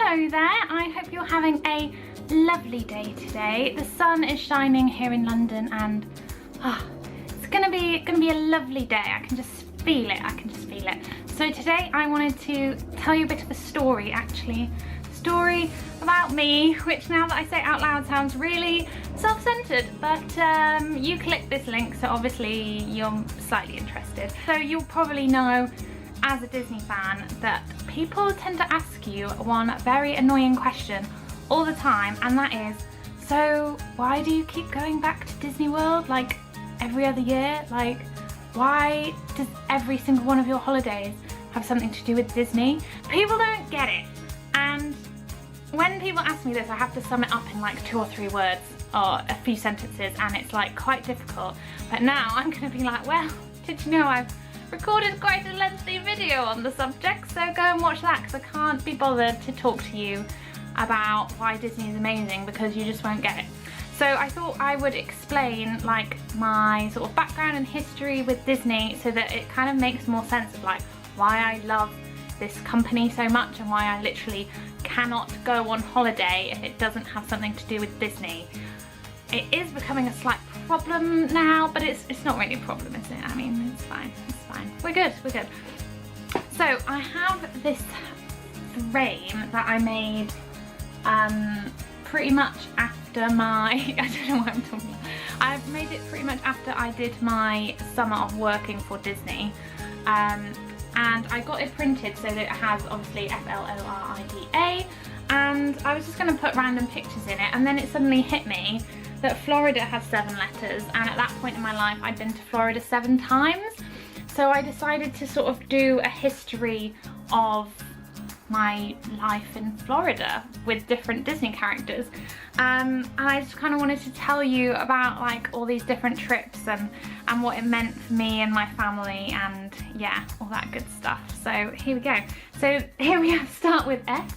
Hello there, I hope you're having a lovely day today. The sun is shining here in London and it's gonna be a lovely day. I can just feel it, So today I wanted to tell you a bit of a story actually. Story about me, which now that I say it out loud sounds really self-centered, but you click this link so obviously you're slightly interested. So you'll probably know as a Disney fan that people tend to ask you one very annoying question all the time, and that is, so why do you keep going back to Disney World like every other year? Like, why does every single one of your holidays have something to do with Disney? People don't get it, and when people ask me this I have to sum it up in like 2 or 3 words or a few sentences, and it's like quite difficult. But now I'm gonna be like, well, did you know I've recorded quite a lengthy video on the subject, so go and watch that, because I can't be bothered to talk to you about why Disney is amazing because you just won't get it. So I thought I would explain like my sort of background and history with Disney so that it kind of makes more sense of like why I love this company so much and why I literally cannot go on holiday if it doesn't have something to do with Disney. It is becoming a slight problem now, but it's not really a problem, is it? I mean, it's fine, We're good. So I have this frame that I made pretty much after my, I don't know what I'm talking about. I've made it pretty much after I did my summer of working for Disney. And I got it printed so that it has obviously Florida, and I was just going to put random pictures in it, and then it suddenly hit me that Florida has 7 letters, and at that point in my life I'd been to Florida 7 times. So I decided to sort of do a history of my life in Florida with different Disney characters. And I just kind of wanted to tell you about like all these different trips and what it meant for me and my family, and yeah, all that good stuff. So here we go. So here we start with F.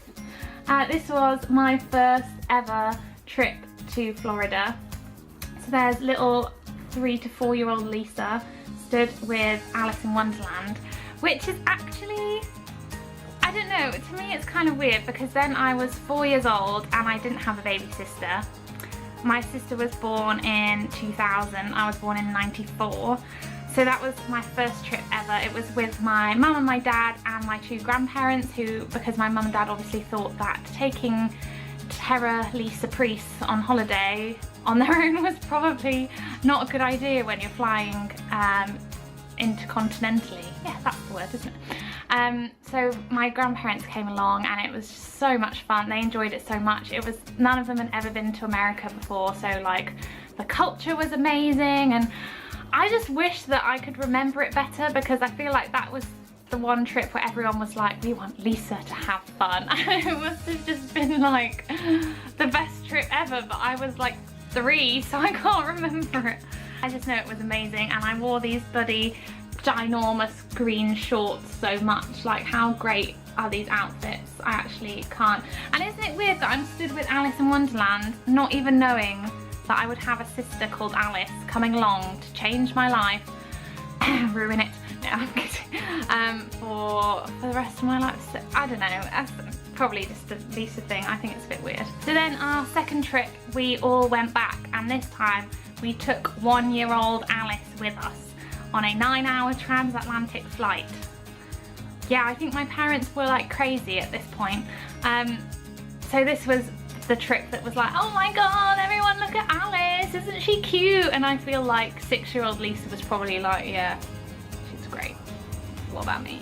This was my first ever trip to Florida. So there's little 3 to 4 year old Lisa stood with Alice in Wonderland, which is actually, I don't know, to me it's kind of weird because then I was 4 years old and I didn't have a baby sister. My sister was born in 2000, I was born in 94. So that was my first trip ever. It was with my mum and my dad and my 2 grandparents who, because my mum and dad obviously thought that taking Terra Lisa Priest on holiday on their own was probably not a good idea when you're flying intercontinentally. Yeah, that's the word, isn't it? So my grandparents came along and it was just so much fun. They enjoyed it so much. It was, none of them had ever been to America before, so like the culture was amazing, and I just wish that I could remember it better because I feel like that was the one trip where everyone was like, we want Lisa to have fun. It must have just been like the best trip ever, but I was like 3, so I can't remember it. I just know it was amazing, and I wore these bloody ginormous green shorts so much. Like, how great are these outfits? I actually can't. And isn't it weird that I'm stood with Alice in Wonderland not even knowing that I would have a sister called Alice coming along to change my life, ruin it. No, I'm kidding. For the rest of my life. So, I don't know, that's probably just a Lisa thing. I think it's a bit weird. So then our second trip, we all went back, and this time we took 1-year-old Alice with us on a 9-hour transatlantic flight. Yeah, I think my parents were like crazy at this point. So this was the trip that was like, oh my god, everyone look at Alice, isn't she cute? And I feel like 6-year-old Lisa was probably like, yeah, she's great. What about me?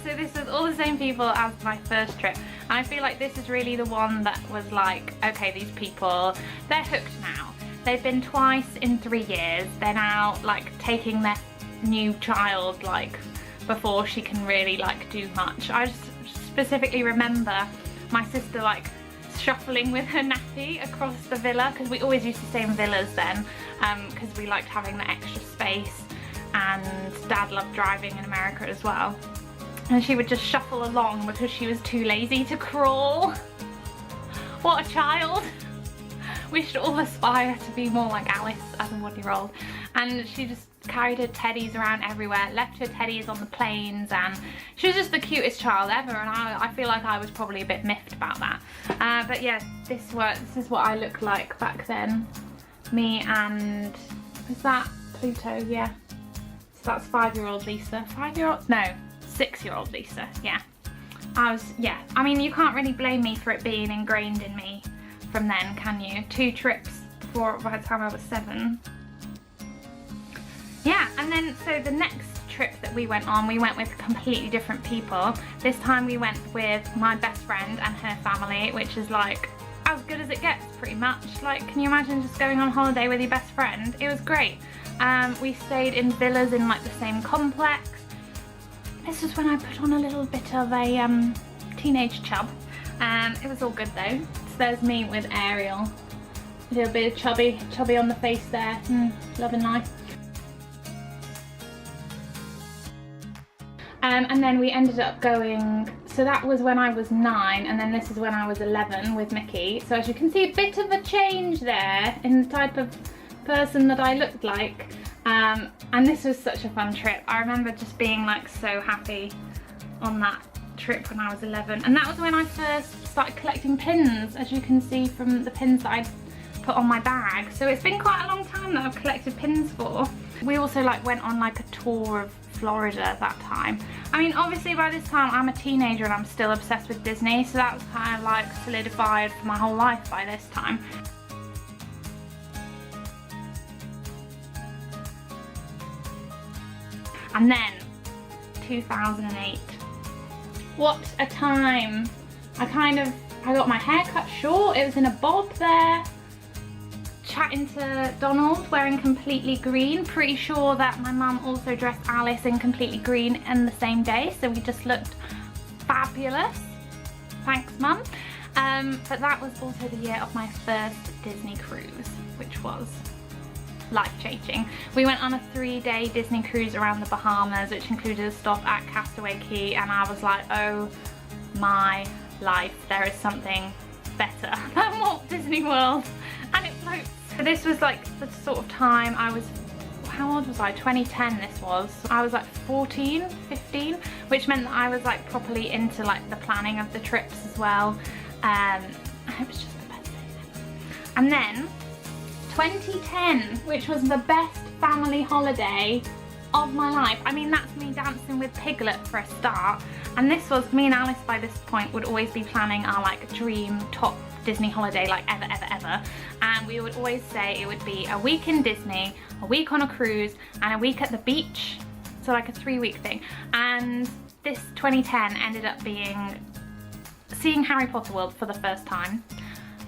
So this was all the same people as my first trip, and I feel like this is really the one that was like, okay, these people, they're hooked now. They've been twice in 3 years. They're now like taking their new child like before she can really like do much. I just specifically remember my sister like shuffling with her nappy across the villa, because we always used to stay in villas then, because we liked having the extra space, and Dad loved driving in America as well. And she would just shuffle along because she was too lazy to crawl. What a child. We should all aspire to be more like Alice as a 1-year-old. And she just carried her teddies around everywhere, left her teddies on the planes, and she was just the cutest child ever, and I feel like I was probably a bit miffed about that. But yeah, this is what I looked like back then. Me and, is that Pluto? Yeah. So that's 5-year-old Lisa. 5-year-old? No, 6-year-old Lisa, yeah. I mean, you can't really blame me for it being ingrained in me from then, can you? 2 trips by the time I was 7. Yeah, and then so the next trip that we went on, we went with completely different people. This time we went with my best friend and her family, which is like as good as it gets pretty much. Like, can you imagine just going on holiday with your best friend? It was great. We stayed in villas in like the same complex. This was when I put on a little bit of a teenage chub. It was all good though. So there's me with Ariel. A little bit of chubby on the face there. Loving life. And then we ended up going, so that was when I was 9, and then this is when I was 11 with Mickey. So as you can see, a bit of a change there in the type of person that I looked like. And this was such a fun trip. I remember just being like so happy on that trip when I was 11. And that was when I first started collecting pins, as you can see from the pins that I put on my bag. So it's been quite a long time that I've collected pins for. We also like went on like a tour of Florida that time. I mean, obviously by this time I'm a teenager and I'm still obsessed with Disney, so that was kind of like solidified for my whole life by this time. And then 2008. What a time. I got my hair cut short, it was in a bob there. Chatting to Donald wearing completely green. Pretty sure that my mum also dressed Alice in completely green in the same day, so we just looked fabulous. Thanks, Mum. But that was also the year of my first Disney cruise, which was life-changing. We went on a 3-day Disney cruise around the Bahamas, which included a stop at Castaway Cay, and I was like, oh my life, there is something better than Walt Disney World, and it floats. So this was like the sort of time I was, how old was I? 2010 this was. I was like 14, 15, which meant that I was like properly into like the planning of the trips as well. And it was just the best thing. And then 2010, which was the best family holiday of my life. I mean, that's me dancing with Piglet for a start. And this was, me and Alice by this point would always be planning our like dream top Disney holiday, like ever, ever, ever. And we would always say it would be a week in Disney, a week on a cruise, and a week at the beach. So like a 3-week thing. And this 2010 ended up being seeing Harry Potter World for the first time,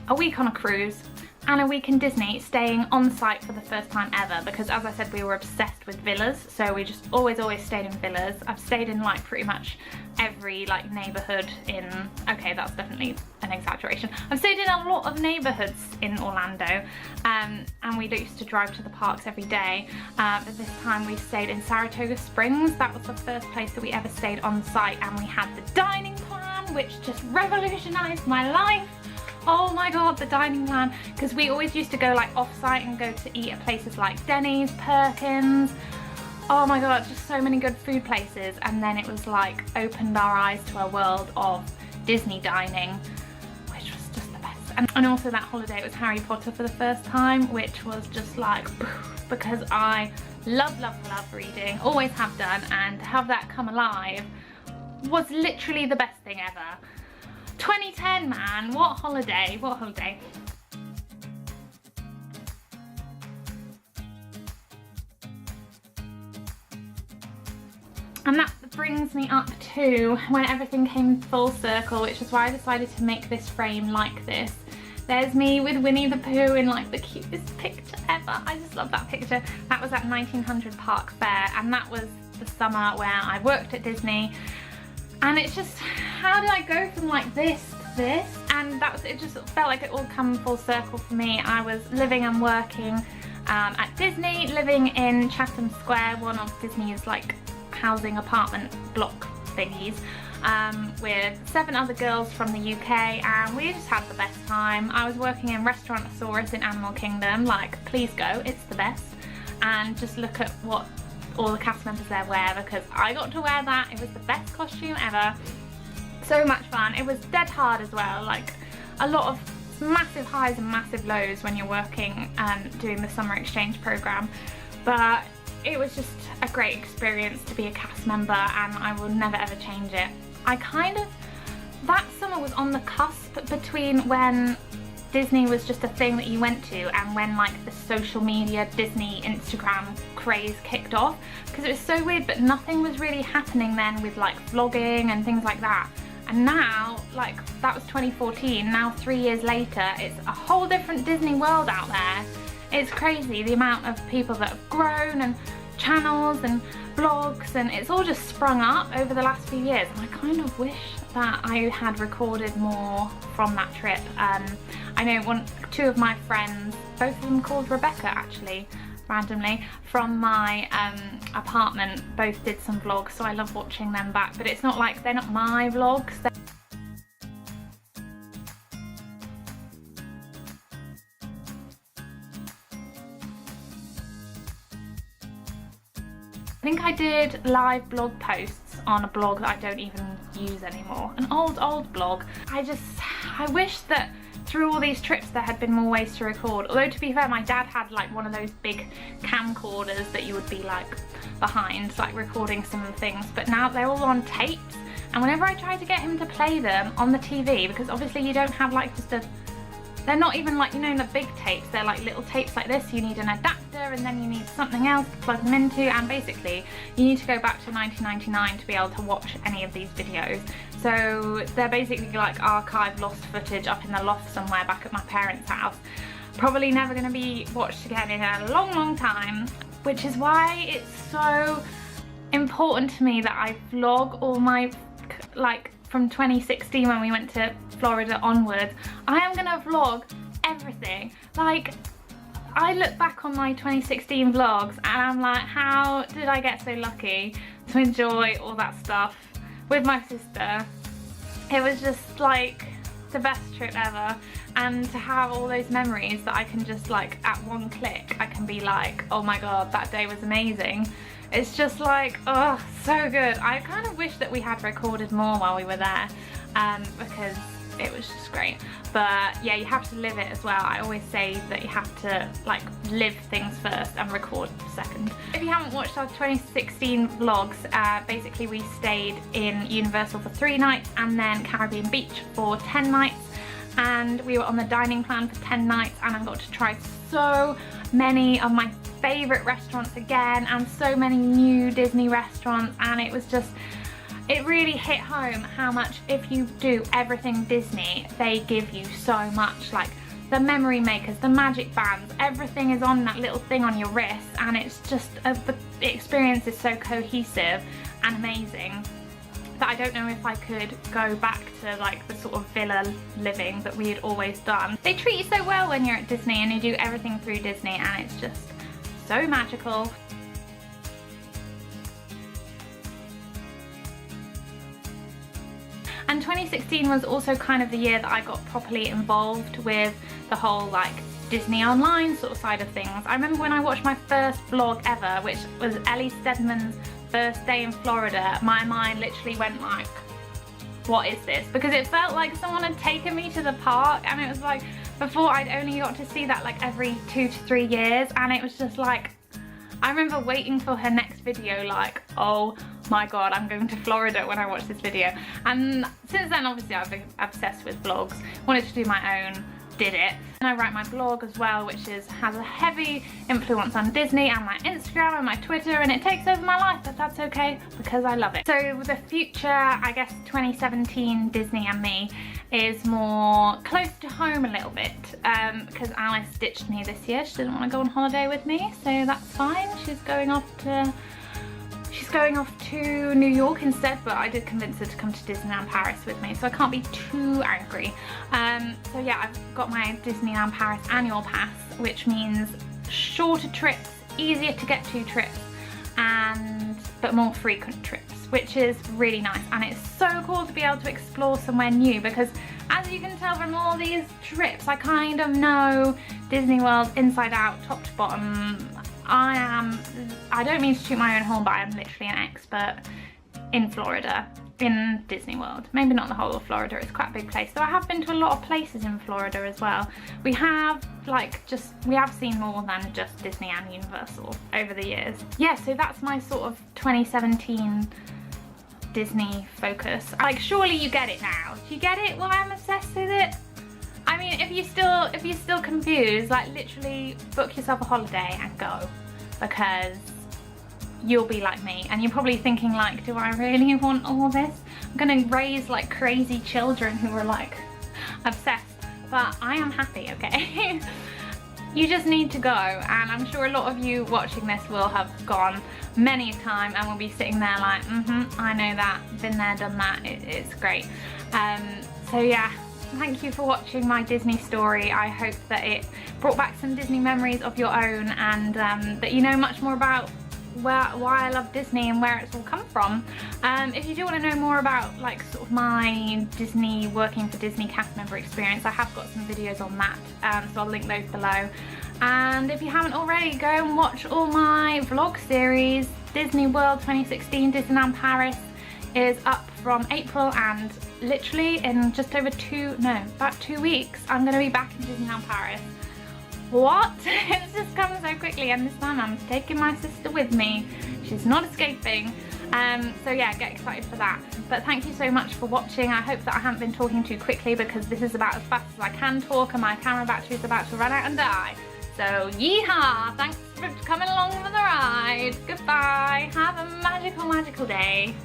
a week on a cruise, and a week in Disney, staying on site for the first time ever, because as I said, we were obsessed with villas, so we just always stayed in villas. I've stayed in like pretty much every like neighborhood in, okay, that's definitely an exaggeration. I've stayed in a lot of neighborhoods in Orlando, and we used to drive to the parks every day, but this time we stayed in Saratoga Springs. That was the first place that we ever stayed on site, and we had the dining plan, which just revolutionized my life. Oh my god, the dining plan, because we always used to go like off-site and go to eat at places like Denny's, Perkins. Oh my god, just so many good food places. And then it was like opened our eyes to a world of Disney dining, which was just the best. And also that holiday, it was Harry Potter for the first time, which was just like, because I love reading, always have done, and to have that come alive was literally the best thing ever. 2010, man, what holiday, what holiday. And that brings me up to when everything came full circle, which is why I decided to make this frame like this. There's me with Winnie the Pooh in like the cutest picture ever. I just love that picture. That was at 1900 Park Fair, and that was the summer where I worked at Disney. And it's just, how did I go from like this to this? And that was, it just felt like it all come full circle for me. I was living and working at Disney, living in Chatham Square, one of Disney's like housing apartment block thingies, with 7 other girls from the UK, and we just had the best time. I was working in Restaurantosaurus in Animal Kingdom, like please go, it's the best. and just look at what all the cast members there wear, because I got to wear that. It was the best costume ever. So much fun. It was dead hard as well, like a lot of massive highs and massive lows when you're working and doing the summer exchange program, but it was just a great experience to be a cast member, and I will never ever change it. That summer was on the cusp between when Disney was just a thing that you went to and when like the social media Disney Instagram craze kicked off, because it was so weird, but nothing was really happening then with like vlogging and things like that. And now, like, that was 2014, now 3 years later, it's a whole different Disney World out there. It's crazy the amount of people that have grown, and channels and blogs, and it's all just sprung up over the last few years, and I kind of wish that I had recorded more from that trip. I know two of my friends, both of them called Rebecca actually, randomly, from my apartment, both did some vlogs, so I love watching them back, but it's not like, they're not my vlogs. I think I did live blog posts on a blog that I don't even use anymore, an old blog. I wish that through all these trips there had been more ways to record, although to be fair, my dad had like one of those big camcorders that you would be like behind, like recording some of the things, but now they're all on tapes, and whenever I try to get him to play them on the TV, because obviously you don't have like just they're not even like, you know, the big tapes, they're like little tapes like this, you need an adapter and then you need something else to plug them into, and basically you need to go back to 1999 to be able to watch any of these videos. So they're basically like archived lost footage up in the loft somewhere back at my parents' house. Probably never going to be watched again in a long time, which is why it's so important to me that I vlog all my, like, from 2016 when we went to Florida onwards. I am gonna vlog everything. Like, I look back on my 2016 vlogs and I'm like, how did I get so lucky to enjoy all that stuff with my sister? It was just like the best trip ever, and to have all those memories that I can just like at one click I can be like, oh my god, that day was amazing. It's just like, oh, so good. I kind of wish that we had recorded more while we were there, because it was just great. But yeah, you have to live it as well. I always say that you have to like live things first and record second. If you haven't watched our 2016 vlogs, basically we stayed in Universal for 3 nights and then Caribbean Beach for 10 nights. And we were on the dining plan for 10 nights, and I got to try so many of my favourite restaurants again, and so many new Disney restaurants, and it was just, it really hit home how much, if you do everything Disney, they give you so much. Like the memory makers, the magic bands, everything is on that little thing on your wrist, and it's just, the experience is so cohesive and amazing that I don't know if I could go back to like the sort of villa living that we had always done. They treat you so well when you're at Disney and you do everything through Disney, and it's just so magical. And 2016 was also kind of the year that I got properly involved with the whole like Disney Online sort of side of things. I remember when I watched my first vlog ever, which was Ellie Steadman's first day in Florida, my mind literally went like, what is this? Because it felt like someone had taken me to the park, and it was like, before I'd only got to see that like every 2 to 3 years, and it was just like, I remember waiting for her next video like, oh my god, I'm going to Florida when I watch this video. And since then obviously I've been obsessed with vlogs, wanted to do my own, did it. And I write my blog as well, which has a heavy influence on Disney, and my Instagram and my Twitter, and it takes over my life, but that's okay because I love it. So the future, I guess 2017 Disney and me is more close to home a little bit, because Alice ditched me this year. She didn't want to go on holiday with me, so that's fine. She's going off to New York instead, but I did convince her to come to Disneyland Paris with me, so I can't be too angry. So yeah, I've got my Disneyland Paris annual pass, which means shorter trips, easier to get to trips, but more frequent trips, which is really nice. And it's so cool to be able to explore somewhere new, because as you can tell from all these trips, I kind of know Disney World inside out, top to bottom. I don't mean to toot my own horn, but I am literally an expert in Florida, in Disney World. Maybe not the whole of Florida, it's quite a big place. So I have been to a lot of places in Florida as well. We have seen more than just Disney and Universal over the years. Yeah, so that's my sort of 2017 Disney focus. Like, surely you get it now. Do you get it why I'm obsessed with it? I mean, if you're still confused, like, literally book yourself a holiday and go, because you'll be like me and you're probably thinking, like, do I really want all this? I'm gonna raise like crazy children who are like obsessed, but I am happy, okay? You just need to go, and I'm sure a lot of you watching this will have gone many a time and will be sitting there like, I know that, been there, done that, it's great. So yeah, thank you for watching my Disney story. I hope that it brought back some Disney memories of your own, and that you know much more about why I love Disney and where it's all come from. If you do want to know more about like sort of my Disney, working for Disney cast member experience, I have got some videos on that, so I'll link those below. And if you haven't already, go and watch all my vlog series. Disney World 2016 Disneyland Paris is up from April, and literally in just over about 2 weeks I'm going to be back in Disneyland Paris. What? It's just come so quickly, and this time I'm taking my sister with me. She's not escaping. So yeah, get excited for that. But thank you so much for watching. I hope that I haven't been talking too quickly, because this is about as fast as I can talk and my camera battery is about to run out and die. So yeehaw! Thanks for coming along for the ride. Goodbye. Have a magical, magical day.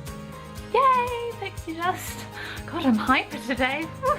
Yay! Pixie dust. God, I'm hyper today. Whew.